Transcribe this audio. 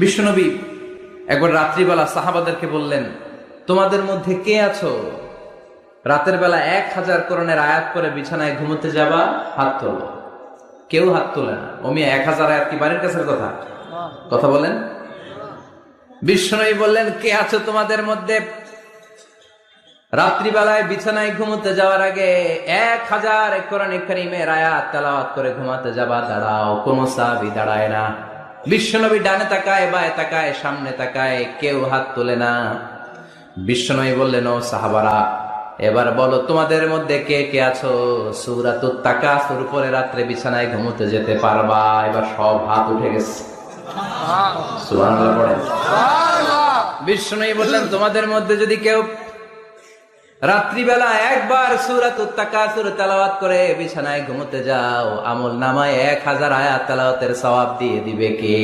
বিশ্বনবী একবার রাত্রিবেলা সাহাবাদেরকে বললেন, তোমাদের মধ্যে কে আছো রাতের বেলা 1000 কোরআনের আয়াত করে বিছানায় ঘুমোতে যাবা? হাত তোলো। কেউ হাত তোলে না। ওমি 1000 আয়াত কি বাড়ির কাছের কথা? কথা বলেন। বিশ্বনবী বললেন, কে আছো তোমাদের মধ্যে রাত্রিবেলায় বিছানায় ঘুমোতে যাওয়ার আগে 1000 কোরআনে কারীমের আয়াত তেলাওয়াত করে ঘুমাতে যাবা? দাঁড়াও। কোন সাহাবী দাঁড়ায় না। বিশ্বনবী ডানে তাকায়, বায়ে তাকায়, সামনে তাকায়, কেউ হাত তোলে না। বিশ্বনবী বললেন, ও সাহাবারা, এবার বলো তোমাদের মধ্যে কে কে আছো সূরাতুত তাকাসুর পরে রাত্রে বিছানায় ঘুমোতে যেতে পারবা? এবার সব হাত উঠে গেছে। সুবহানাল্লাহ পড়েন। বিশ্বনবী বললেন, তোমাদের মধ্যে যদি কেউ রাত্রিবেলা একবার সূরাতুত তাকাসুর তেলাওয়াত করে বিছানায় ঘুমোতে যাও, আমল নামায় 1000 আয়াত তেলাওয়াতের সওয়াব দিয়ে দিবে কে?